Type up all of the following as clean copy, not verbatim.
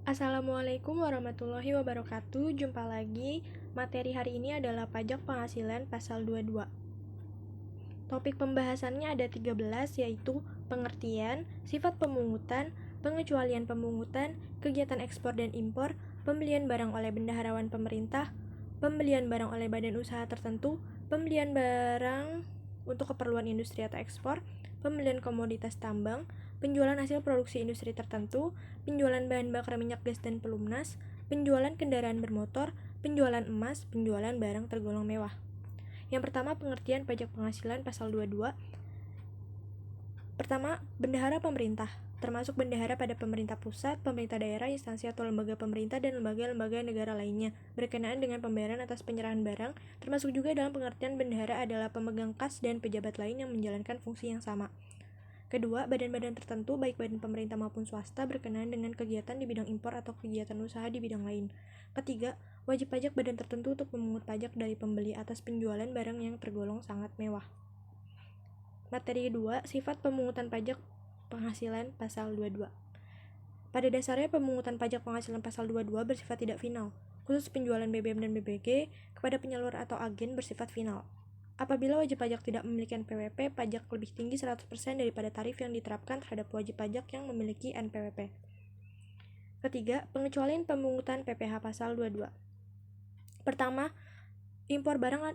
Assalamualaikum warahmatullahi wabarakatuh. Jumpa lagi. Materi hari ini adalah pajak penghasilan pasal 22. Topik pembahasannya ada 13, yaitu pengertian, sifat pemungutan, pengecualian pemungutan, kegiatan ekspor dan impor, pembelian barang oleh bendaharawan pemerintah, pembelian barang oleh badan usaha tertentu, pembelian barang untuk keperluan industri atau ekspor, pembelian komoditas tambang, penjualan hasil produksi industri tertentu, penjualan bahan bakar minyak gas dan pelumnas, penjualan kendaraan bermotor, penjualan emas, penjualan barang tergolong mewah. Yang pertama, pengertian pajak penghasilan pasal 22. Pertama, bendahara pemerintah, termasuk bendahara pada pemerintah pusat, pemerintah daerah, instansi atau lembaga pemerintah, dan lembaga-lembaga negara lainnya, berkenaan dengan pembayaran atas penyerahan barang, termasuk juga dalam pengertian bendahara adalah pemegang kas dan pejabat lain yang menjalankan fungsi yang sama. Kedua, badan-badan tertentu, baik badan pemerintah maupun swasta, berkenaan dengan kegiatan di bidang impor atau kegiatan usaha di bidang lain. Ketiga, wajib pajak badan tertentu untuk memungut pajak dari pembeli atas penjualan barang yang tergolong sangat mewah. Materi kedua, sifat pemungutan pajak penghasilan pasal 22. Pada dasarnya, pemungutan pajak penghasilan pasal 22 bersifat tidak final, khusus penjualan BBM dan BBG kepada penyalur atau agen bersifat final. Apabila wajib pajak tidak memiliki NPWP, pajak lebih tinggi 100% daripada tarif yang diterapkan terhadap wajib pajak yang memiliki NPWP. Ketiga, pengecualian pemungutan PPh pasal 22. Pertama, impor barang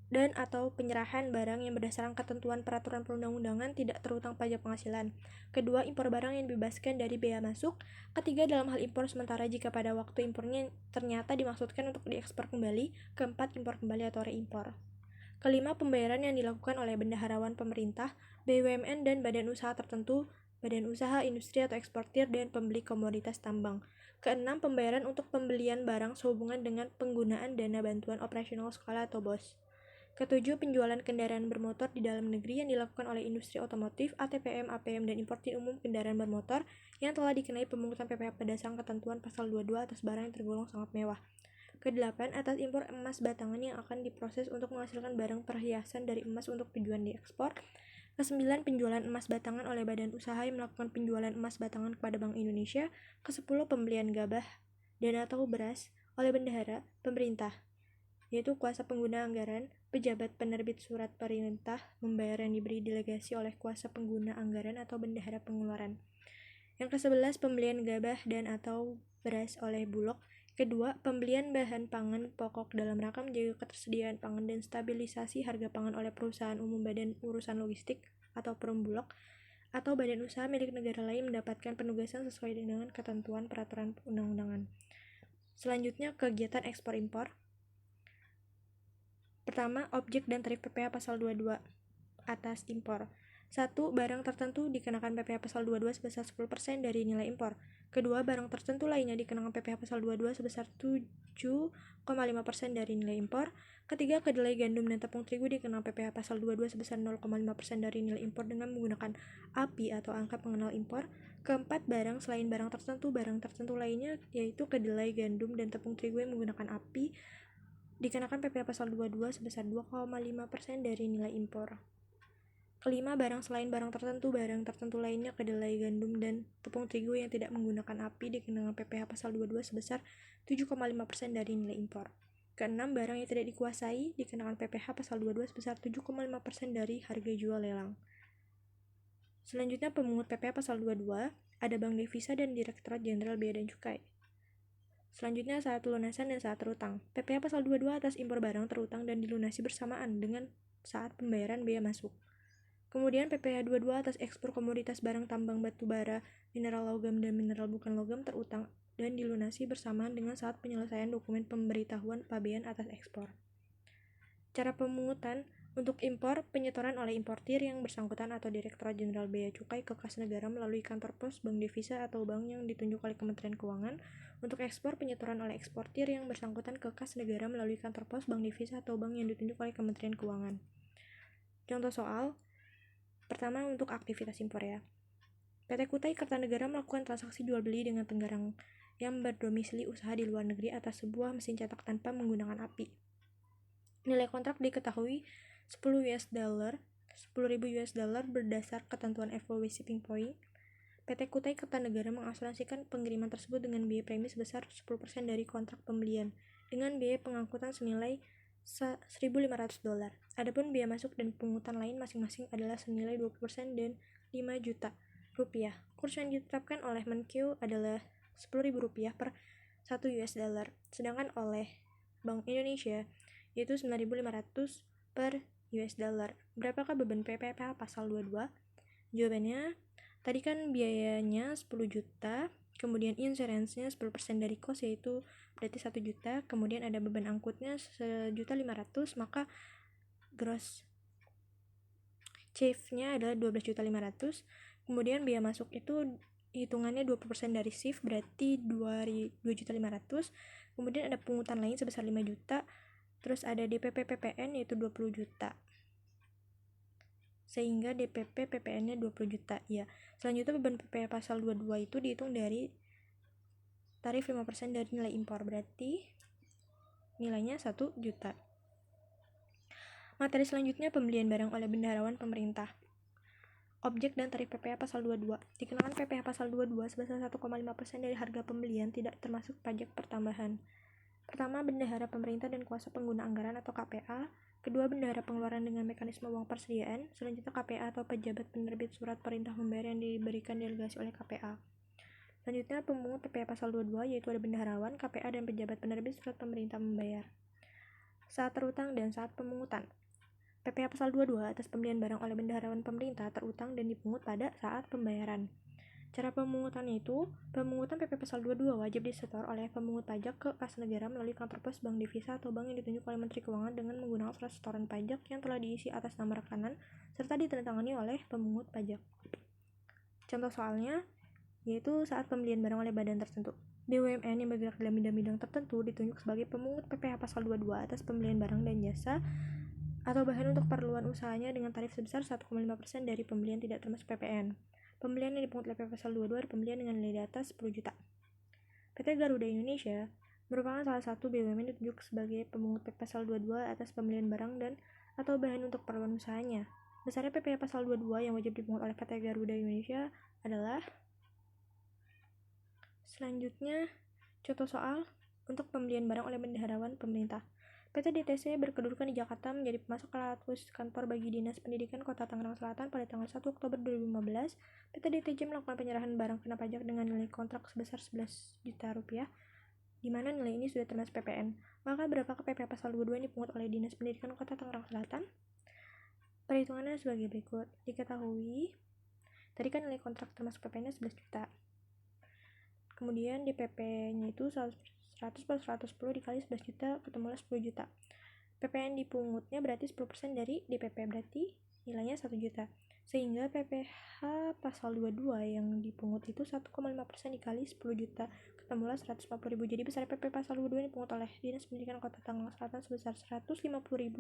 dan atau penyerahan barang yang berdasarkan ketentuan peraturan perundang-undangan tidak terutang pajak penghasilan. Kedua, impor barang yang dibebaskan dari bea masuk. Ketiga, dalam hal impor sementara jika pada waktu impornya ternyata dimaksudkan untuk diekspor kembali. Keempat, impor kembali atau reimpor. Kelima, pembayaran yang dilakukan oleh bendaharawan pemerintah, BUMN dan badan usaha tertentu, badan usaha, industri atau eksportir, dan pembeli komoditas tambang. Keenam, pembayaran untuk pembelian barang sehubungan dengan penggunaan dana bantuan operasional sekolah atau BOS. Ketujuh, penjualan kendaraan bermotor di dalam negeri yang dilakukan oleh industri otomotif, ATPM, APM, dan importir umum kendaraan bermotor yang telah dikenai pemungutan PPh berdasarkan ketentuan pasal 22 atas barang yang tergolong sangat mewah. Kedelapan, atas impor emas batangan yang akan diproses untuk menghasilkan barang perhiasan dari emas untuk tujuan diekspor. Kesembilan, penjualan emas batangan oleh badan usaha yang melakukan penjualan emas batangan kepada Bank Indonesia. Kesepuluh, pembelian gabah dan atau beras oleh bendahara pemerintah, yaitu kuasa pengguna anggaran, pejabat penerbit surat perintah membayar yang diberi delegasi oleh kuasa pengguna anggaran atau bendahara pengeluaran. Yang ke-11, pembelian gabah dan atau beras oleh Bulog. Kedua, pembelian bahan pangan pokok dalam rangka menjaga ketersediaan pangan dan stabilisasi harga pangan oleh perusahaan umum badan urusan logistik atau Perumbulog atau badan usaha milik negara lain mendapatkan penugasan sesuai dengan ketentuan peraturan undang-undangan. Selanjutnya, kegiatan ekspor impor. Pertama, objek dan tarif PPh pasal 22 atas impor. 1. Barang tertentu dikenakan PPh pasal 22 sebesar 10% dari nilai impor. Kedua, barang tertentu lainnya dikenakan PPh pasal 22 sebesar 7,5% dari nilai impor. Ketiga, kedelai, gandum, dan tepung terigu dikenakan PPh pasal 22 sebesar 0,5% dari nilai impor dengan menggunakan API atau angka pengenal impor. Keempat, barang selain barang tertentu lainnya yaitu kedelai, gandum, dan tepung terigu yang menggunakan API dikenakan PPh pasal 22 sebesar 2,5% dari nilai impor. Kelima, barang selain barang tertentu lainnya kedelai, gandum, dan tepung terigu yang tidak menggunakan API dikenakan PPh pasal 22 sebesar 7,5% dari nilai impor. Keenam, barang yang tidak dikuasai dikenakan PPh pasal 22 sebesar 7,5% dari harga jual lelang. Selanjutnya, pemungut PPh pasal 22 ada Bank Devisa dan Direktorat Jenderal Bea dan Cukai. Selanjutnya, saat lunasan dan saat terutang. PPh pasal 22 atas impor barang terutang dan dilunasi bersamaan dengan saat pembayaran bea masuk. Kemudian PPh 22 atas ekspor komoditas barang tambang batu bara, mineral logam, dan mineral bukan logam terutang dan dilunasi bersamaan dengan saat penyelesaian dokumen pemberitahuan pabean atas ekspor. Cara pemungutan untuk impor, penyetoran oleh importir yang bersangkutan atau Direktorat Jenderal Bea Cukai ke kas negara melalui kantor pos, bank devisa, atau bank yang ditunjuk oleh Kementerian Keuangan. Untuk ekspor, penyetoran oleh eksportir yang bersangkutan ke kas negara melalui kantor pos, bank devisa, atau bank yang ditunjuk oleh Kementerian Keuangan. Contoh soal. Pertama, untuk aktivitas impor ya. PT Kutai Kartanegara melakukan transaksi jual beli dengan Tenggarang yang berdomisili usaha di luar negeri atas sebuah mesin cetak tanpa menggunakan API. Nilai kontrak diketahui $10.000 berdasar ketentuan FOB Shipping Point. PT Kutai Kertanegara mengasuransikan pengiriman tersebut dengan biaya premi sebesar 10% dari kontrak pembelian, dengan biaya pengangkutan senilai $1.500. Adapun biaya masuk dan pungutan lain masing-masing adalah senilai 20% dan Rp5.000.000. Kurs yang ditetapkan oleh Menkeu adalah Rp10.000 per $1, sedangkan oleh Bank Indonesia yaitu 9.500 per $. Berapakah beban PPh pasal 22? Jawabannya, tadi kan biayanya 10 juta, kemudian insurance-nya 10% dari cost yaitu berarti 1 juta, kemudian ada beban angkutnya 1.500.000, maka gross shift-nya adalah 12.500.000. Kemudian biaya masuk itu hitungannya 20% dari shift berarti 2.500.000. Kemudian ada pungutan lain sebesar 5 juta. Terus ada DPP PPN yaitu 20 juta. Sehingga DPP PPN-nya 20 juta. Ya. Selanjutnya beban PPh pasal 22 itu dihitung dari tarif 5% dari nilai impor. Berarti nilainya 1 juta. Materi selanjutnya pembelian barang oleh bendaharawan pemerintah. Objek dan tarif PPh pasal 22. Dikenakan PPh pasal 22 sebesar 1,5% dari harga pembelian tidak termasuk pajak pertambahan. Pertama, bendahara pemerintah dan kuasa pengguna anggaran atau KPA. Kedua, bendahara pengeluaran dengan mekanisme uang persediaan. Selanjutnya, KPA atau pejabat penerbit surat perintah membayar yang diberikan delegasi oleh KPA. Selanjutnya, pemungut PPh pasal 22 yaitu ada bendaharawan, KPA, dan pejabat penerbit surat pemerintah membayar. Saat terutang dan saat pemungutan. PPh pasal 22 atas pembelian barang oleh bendaharawan pemerintah terutang dan dipungut pada saat pembayaran. Cara pemungutannya itu, pemungutan PP pasal 22 wajib disetor oleh pemungut pajak ke kas negara melalui kantor pos, bank devisa, atau bank yang ditunjuk oleh Menteri Keuangan dengan menggunakan surat setoran pajak yang telah diisi atas nama rekanan serta ditandatangani oleh pemungut pajak. Contoh soalnya yaitu saat pembelian barang oleh badan tertentu. BUMN yang bergerak dalam bidang-bidang tertentu ditunjuk sebagai pemungut PPh pasal 22 atas pembelian barang dan jasa atau bahan untuk keperluan usahanya dengan tarif sebesar 1,5% dari pembelian tidak termasuk PPN. Pembelian yang dipungut oleh PP pasal 22 adalah pembelian dengan nilai di atas 10 juta. PT Garuda Indonesia merupakan salah satu BUMN ditunjuk sebagai pemungut PP pasal 22 atas pembelian barang dan atau bahan untuk keperluan usahanya. Besarnya PP pasal 22 yang wajib dipungut oleh PT Garuda Indonesia adalah selanjutnya contoh soal untuk pembelian barang oleh bendaharawan pemerintah. PT DTC berkedudukan di Jakarta menjadi pemasok alat khusus kantor bagi Dinas Pendidikan Kota Tangerang Selatan pada tanggal 1 Oktober 2015. PT DTC melakukan penyerahan barang kena pajak dengan nilai kontrak sebesar 11 juta rupiah, di mana nilai ini sudah termasuk PPN. Maka berapakah PPh pasal 22 yang dipungut oleh Dinas Pendidikan Kota Tangerang Selatan? Perhitungannya sebagai berikut. Diketahui, tadi kan nilai kontrak termasuk PPN-nya 11 juta. Kemudian DPP-nya itu 100 per 110 dikali 11 juta ketemulah 10 juta. PPN dipungutnya berarti 10% dari DPP, berarti nilainya 1 juta. Sehingga PPh pasal 22 yang dipungut itu 1,5% dikali 10 juta ketemulah 150.000. Jadi besar PP pasal 22 yang dipungut oleh Dinas Pendidikan Kota Tangerang Selatan sebesar 150.000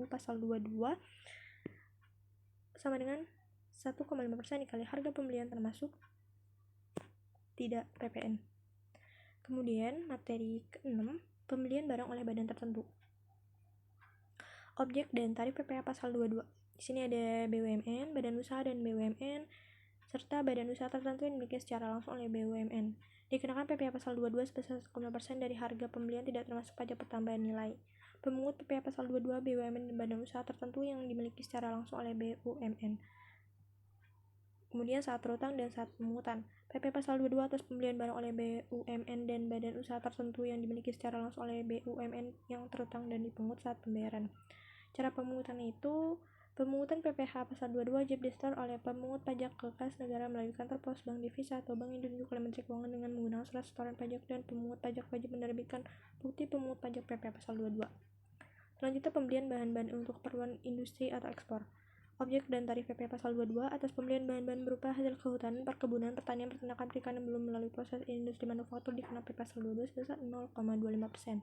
pasal 22 sama dengan 1,5% dikali harga pembelian termasuk tidak PPN. Kemudian materi ke-6, pembelian barang oleh badan tertentu. Objek dan tarif PPh pasal 22. Di sini ada BUMN, badan usaha dan BUMN, serta badan usaha tertentu yang dimiliki secara langsung oleh BUMN. Dikenakan PPh pasal 22 sebesar 1,5% dari harga pembelian tidak termasuk pajak pertambahan nilai. Pemungut PPh pasal 22 BUMN dan badan usaha tertentu yang dimiliki secara langsung oleh BUMN. Kemudian saat terutang dan saat pemungutan. PP pasal 22 atas pembelian barang oleh BUMN dan badan usaha tertentu yang dimiliki secara langsung oleh BUMN yang terutang dan dipungut saat pembayaran. Cara pemungutannya itu, pemungutan PPh pasal 22 wajib disetor oleh pemungut pajak ke kas negara melalui kantor pos, bank devisa, atau bank yang ditunjuk oleh Menteri Keuangan dengan menggunakan surat setoran pajak, dan pemungut pajak wajib menerbitkan bukti pemungut pajak PPh pasal 22. Selanjutnya pembelian bahan-bahan untuk keperluan industri atau ekspor. Objek dan tarif PPh pasal 22 atas pembelian bahan-bahan berupa hasil kehutanan, perkebunan, pertanian, peternakan, perikanan belum melalui proses industri manufaktur dikenakan PPh pasal 22 sebesar 0,25%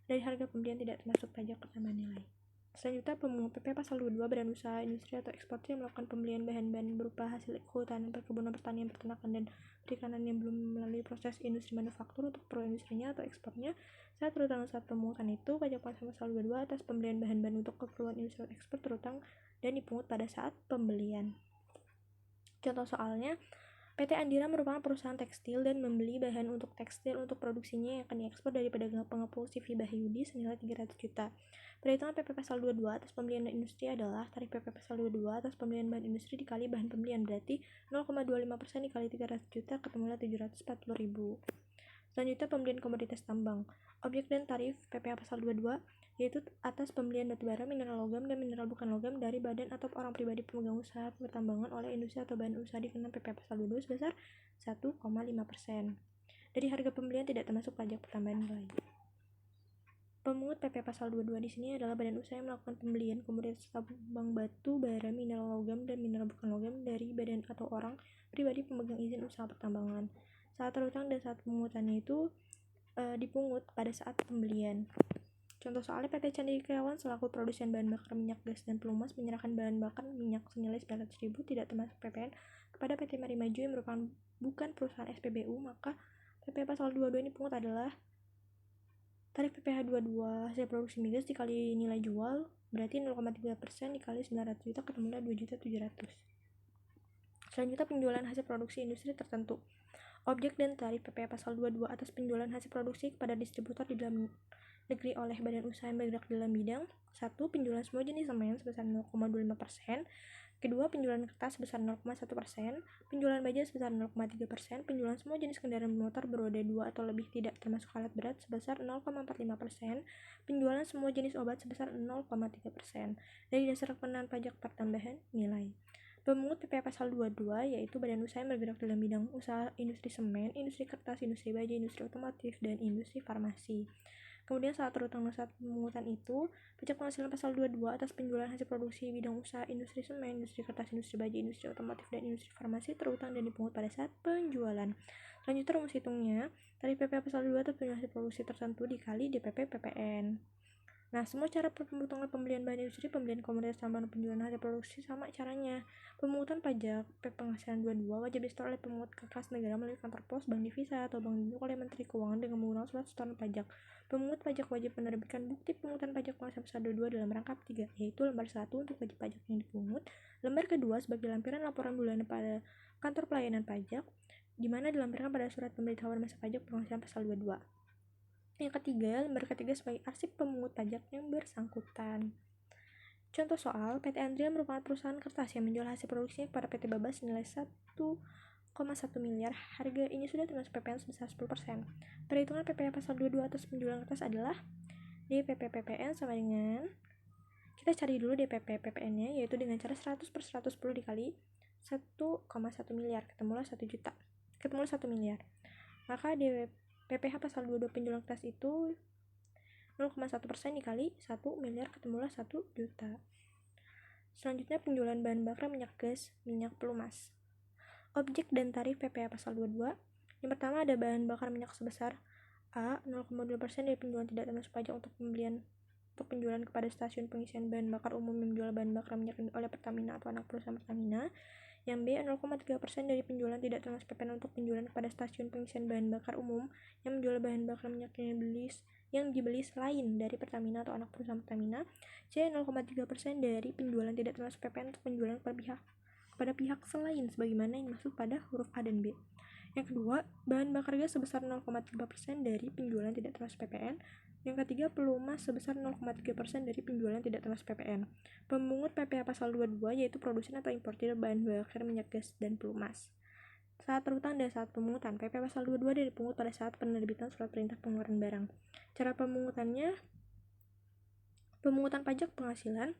dari harga pembelian tidak termasuk pajak pertambahan nilai. Selanjutnya pemungut PPh pasal 22 badan usaha industri atau ekspor yang melakukan pembelian bahan-bahan berupa hasil kehutanan, perkebunan, pertanian, peternakan, dan perikanan yang belum melalui proses industri manufaktur untuk pro industrinya atau ekspornya. Saat terutang saat pemungutan itu, pajak pasal 22 atas pembelian bahan-bahan untuk keperluan industri atau ekspor terutang dan dipungut pada saat pembelian. Contoh soalnya, PT Andira merupakan perusahaan tekstil dan membeli bahan untuk tekstil untuk produksinya yang akan diekspor dari pedagang pengepul CV Bahyudi senilai 300 juta. Perhitungan PP Pasal 22 atas pembelian industri adalah tarif PP Pasal 22 atas pembelian bahan industri dikali bahan pembelian, berarti 0,25% dikali 300 juta ketemulah 740.000. Selanjutnya pembelian komoditas tambang. Objek dan tarif PPh Pasal 22 yaitu atas pembelian batubara, mineral logam, dan mineral bukan logam dari badan atau orang pribadi pemegang usaha pertambangan oleh industri atau bahan usaha dikenakan PPh Pasal 22 sebesar 1,5%. Dari harga pembelian tidak termasuk pajak pertambahan nilai. Pemungut PP Pasal 22 di sini adalah badan usaha yang melakukan pembelian komoditas tambang batu bara, mineral logam, dan mineral bukan logam dari badan atau orang pribadi pemegang izin usaha pertambangan. Saat terutang dan saat pemungutannya itu dipungut pada saat pembelian. Contoh soalnya PT Candikawan selaku produsen bahan bakar minyak gas dan pelumas menyerahkan bahan bakar minyak senilai 900.000 tidak termasuk PPN kepada PT Marimaju yang merupakan bukan perusahaan SPBU, maka PP Pasal 22 ini pungut adalah tarif PPh 22 hasil produksi migas dikali nilai jual, berarti 0,3% dikali 900 juta ketemulah 2.700.000. Selanjutnya penjualan hasil produksi industri tertentu. Objek dan tarif PPh Pasal 22 atas penjualan hasil produksi kepada distributor di dalam negeri oleh badan usaha yang bergerak dalam bidang 1. Penjualan semua jenis semen sebesar 0,25%. Kedua, penjualan kertas sebesar 0,1%, penjualan baja sebesar 0,3%, penjualan semua jenis kendaraan bermotor beroda 2 atau lebih tidak termasuk alat berat sebesar 0,45%, penjualan semua jenis obat sebesar 0,3%. Dari dasar pengenaan pajak pertambahan nilai. Pemungut PPh Pasal 22 yaitu badan usaha yang bergerak dalam bidang usaha industri semen, industri kertas, industri baja, industri otomotif, dan industri farmasi. Kemudian saat terutang dan saat pemungutan itu, pajak penghasilan Pasal 22 atas penjualan hasil produksi bidang usaha industri semen, industri kertas, industri baja, industri otomotif, dan industri farmasi terutang dan dipungut pada saat penjualan. Selanjutnya rumus hitungnya, tarif PPh Pasal 22 atas penjualan hasil produksi tertentu dikali DPP PPN. Nah, semua cara pemungutan pembelian bahan industri, pembelian komoditas tambang, dan penjualan hasil produksi sama caranya. Pemungutan pajak penghasilan 22 wajib disetor oleh pemungut ke kas negara melalui kantor pos, bank divisa, atau bank induk oleh Menteri Keuangan dengan menggunakan surat setoran pajak. Pemungut pajak wajib menerbitkan bukti pemungutan pajak penghasilan Pasal 22 dalam rangkap 3, yaitu lembar 1 untuk wajib pajak yang dipungut, lembar kedua sebagai lampiran laporan bulanan pada kantor pelayanan pajak, di mana dilampirkan pada surat pemberitahuan masa pajak penghasilan Pasal 22. Yang ketiga, lembar ketiga sebagai arsip pemungut pajak yang bersangkutan. Contoh soal, PT Andria merupakan perusahaan kertas yang menjual hasil produksinya kepada PT Babas senilai 1,1 miliar. Harga ini sudah termasuk PPN sebesar 10%. Perhitungan PPh Pasal 22 atas penjualan kertas adalah DPP PPN sama dengan, kita cari dulu DPP PPN-nya, yaitu dengan cara 100 per 110 dikali 1,1 miliar, ketemulah 1 juta, ketemulah 1 miliar. Maka PPh Pasal 22 penjualan kertas itu 0,1% dikali 1 miliar ketemulah 1 juta. Selanjutnya penjualan bahan bakar minyak gas, minyak pelumas. Objek dan tarif PPh Pasal 22. Yang pertama ada bahan bakar minyak sebesar A, 0,2% dari penjualan tidak termasuk pajak untuk penjualan kepada stasiun pengisian bahan bakar umum yang menjual bahan bakar minyak oleh Pertamina atau anak perusahaan Pertamina. Yang B, 0,3% dari penjualan tidak termasuk PPN untuk penjualan kepada stasiun pengisian bahan bakar umum yang menjual bahan bakar minyak yang dibeli selain dari Pertamina atau anak perusahaan Pertamina. C, 0,3% dari penjualan tidak termasuk PPN untuk penjualan kepada pihak selain sebagaimana yang dimaksud pada huruf A dan B. Yang kedua, bahan bakar gas sebesar 0,3% dari penjualan tidak termasuk PPN. Yang ketiga, pelumas sebesar 0,3% dari penjualan tidak termasuk PPN. Pemungut PPh Pasal 22 yaitu produsen atau importir bahan bakar minyak gas dan pelumas. Saat terutang dan saat pemungutan, PPh Pasal 22 dipungut pada saat penerbitan surat perintah pengeluaran barang. Cara pemungutannya, pemungutan pajak penghasilan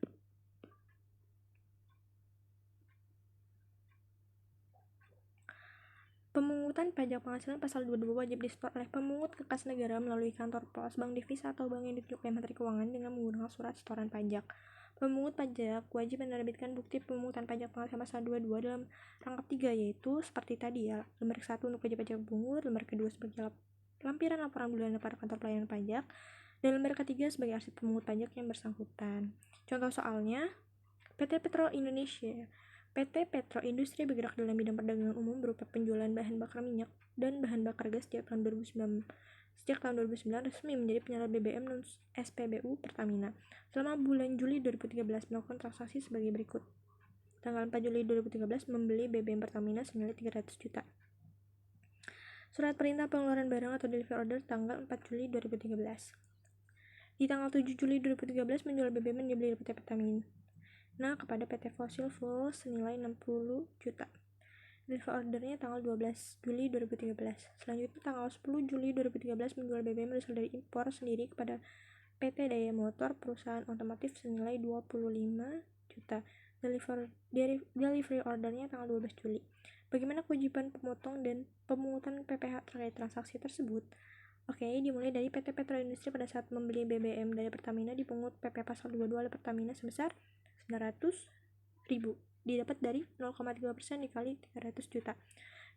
Pemungutan pajak penghasilan Pasal 22 wajib disetor oleh pemungut ke kas negara melalui kantor pos, bank divisa, atau bank yang ditunjuk oleh Menteri Keuangan dengan menggunakan surat setoran pajak. Pemungut pajak wajib menerbitkan bukti pemungutan pajak penghasilan Pasal 22 dalam rangkap 3, yaitu seperti tadi ya, lembar 1 untuk wajib pajak pemungut, lembar kedua sebagai lampiran laporan bulanan pada kantor pelayanan pajak, dan lembar ketiga sebagai arsip pemungut pajak yang bersangkutan. Contoh soalnya, PT Petro Indonesia. PT Petro Industri bergerak dalam bidang perdagangan umum berupa penjualan bahan bakar minyak dan bahan bakar gas sejak tahun 2009 resmi menjadi penyalur BBM non SPBU Pertamina. Selama bulan Juli 2013 melakukan transaksi sebagai berikut. tanggal 4 Juli 2013 membeli BBM Pertamina senilai 300 juta. Surat perintah pengeluaran barang atau delivery order tanggal 4 Juli 2013. Di tanggal 7 Juli 2013 menjual BBM yang dibeli PT Pertamina kepada PT Fossil Fuel senilai 60 juta. Delivery ordernya tanggal 12 Juli 2013. Selanjutnya tanggal 10 Juli 2013 menjual BBM berasal dari impor sendiri kepada PT Daya Motor perusahaan otomotif senilai 25 juta. Delivery ordernya tanggal 12 Juli. Bagaimana kewajiban pemotong dan pemungutan PPh terkait transaksi tersebut? Oke, dimulai dari PT Petro Industri pada saat membeli BBM dari Pertamina dipungut PP pasal 22 oleh Pertamina sebesar 900.000. Didapat dari 0,3% dikali 300 juta.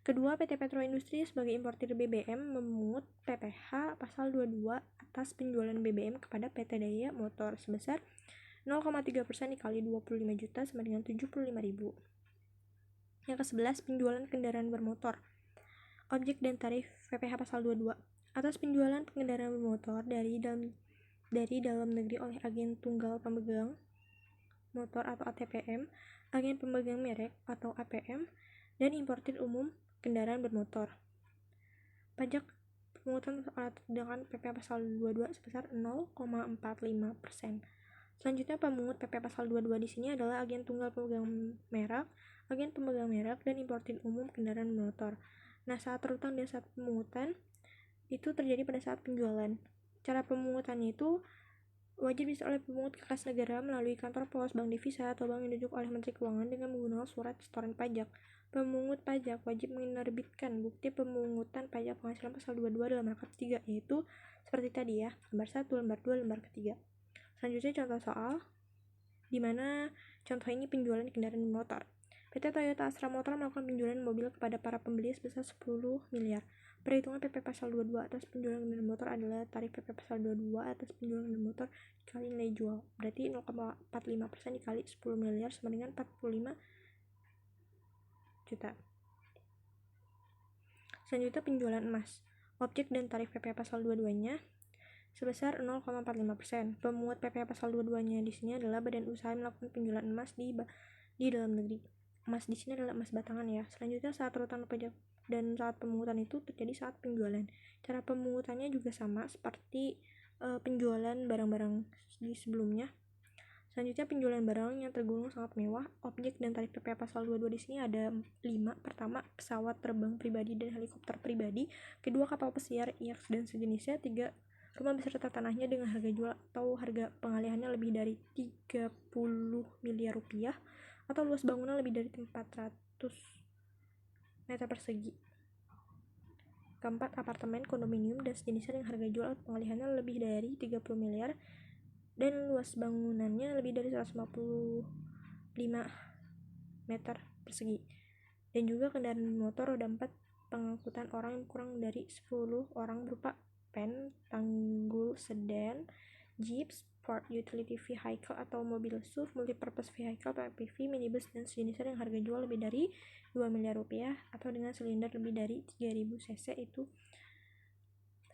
Kedua, PT Petro Industri sebagai importir BBM memungut PPh pasal 22 atas penjualan BBM kepada PT Daya Motor sebesar 0,3% dikali 25 juta sama dengan 75.000. Yang ke-11, penjualan kendaraan bermotor. Objek dan tarif PPh pasal 22. Atas penjualan kendaraan bermotor dari dalam negeri oleh agen tunggal pemegang motor atau ATPM, agen pemegang merek atau APM, dan importir umum kendaraan bermotor. Pajak pemungutan dengan PPh pasal 22 sebesar 0,45%. Selanjutnya pemungut PPh pasal 22 di sini adalah agen tunggal pemegang merek, agen pemegang merek, dan importir umum kendaraan bermotor. Nah, saat terutang dan saat pemungutan itu terjadi pada saat penjualan. Cara pemungutannya itu wajib diisi oleh pemungut ke kas negara melalui kantor pos, bank devisa, atau bank yang ditunjuk oleh Menteri Keuangan dengan menggunakan surat setoran pajak. Pemungut pajak wajib menerbitkan bukti pemungutan pajak penghasilan pasal 22 dalam lembar ketiga, yaitu seperti tadi ya, lembar 1, lembar 2, lembar ketiga. Selanjutnya contoh soal, di mana contoh ini penjualan kendaraan motor. PT Toyota Astra Motor melakukan penjualan mobil kepada para pembeli sebesar 10 miliar. Perhitungan PP pasal 22 atas penjualan kendaraan motor adalah tarif PP pasal 22 atas penjualan kendaraan motor dikali nilai jual. Berarti 0,45% dikali 10 miliar sama dengan 45 juta. Selanjutnya penjualan emas. Objek dan tarif PP pasal 22-nya sebesar 0,45%. Pemungut PP pasal 22-nya di sini adalah badan usaha yang melakukan penjualan emas di dalam negeri. Emas di sini adalah emas batangan ya. Selanjutnya saat terutang pajak dan saat pemungutan itu terjadi saat penjualan. Cara pemungutannya juga sama seperti penjualan barang-barang di sebelumnya. Selanjutnya penjualan barang yang tergolong sangat mewah. Objek dan tarif PPh pasal 22 di sini ada 5. Pertama, pesawat terbang pribadi dan helikopter pribadi. Kedua, kapal pesiar, yacht dan sejenisnya. 3, rumah beserta tanahnya dengan harga jual atau harga pengalihannya lebih dari 30 miliar rupiah atau luas bangunan lebih dari 400 meter persegi. Keempat, apartemen, kondominium dan sejenisnya dengan harga jual atau pengalihannya lebih dari 30 miliar dan luas bangunannya lebih dari 155 meter persegi. Dan juga kendaraan motor roda 4 pengangkutan orang yang kurang dari 10 orang berupa van, tanggul sedan, jeep, sport utility vehicle atau mobil SUV, multipurpose vehicle atau MPV, minibus dan sejenisnya dengan harga jual lebih dari 2 miliar rupiah atau dengan silinder lebih dari 3000 cc itu.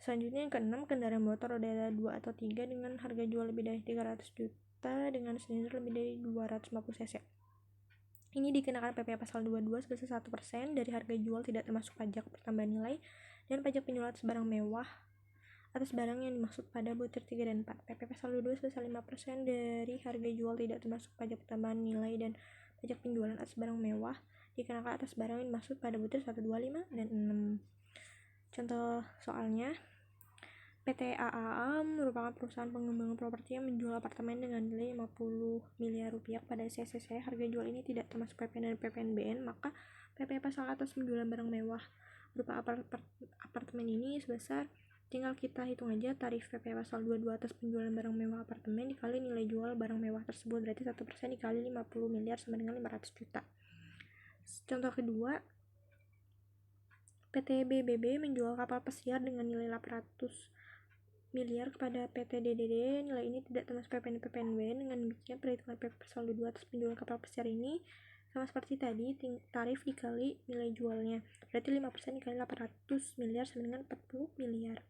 Selanjutnya yang keenam, kendaraan motor roda 2 atau 3 dengan harga jual lebih dari 300 juta dengan silinder lebih dari 250 cc. Ini dikenakan PPh pasal 22 sebesar 1% dari harga jual tidak termasuk pajak pertambahan nilai dan pajak penjualan atas barang mewah atas barang yang dimaksud pada butir 3 dan 4. PPh pasal 22 sebesar 5% dari harga jual tidak termasuk pajak pertambahan nilai dan pajak penjualan atas barang mewah dikenakan atas barang yang dimaksud pada butir 1, 2, 5, dan 6. Contoh soalnya, PT AAA merupakan perusahaan pengembangan properti yang menjual apartemen dengan nilai 50 miliar rupiah pada CCC. Harga jual ini tidak termasuk PPN dan PPNBM, maka PPh pasal atas penjualan barang mewah berupa apartemen ini sebesar, tinggal kita hitung aja tarif PPh pasal 22 atas penjualan barang mewah apartemen dikali nilai jual barang mewah tersebut, berarti 1% dikali 50 miliar sama dengan 500 juta. Contoh kedua, PT BBB menjual kapal pesiar dengan nilai 800 miliar kepada PT DDD. Nilai ini tidak termasuk PPN dan PPNBM. Dengan demikian perhitungan PPh pasal 22 atas penjualan kapal pesiar ini sama seperti tadi, tarif dikali nilai jualnya, berarti 5% dikali 800 miliar sama dengan 40 miliar.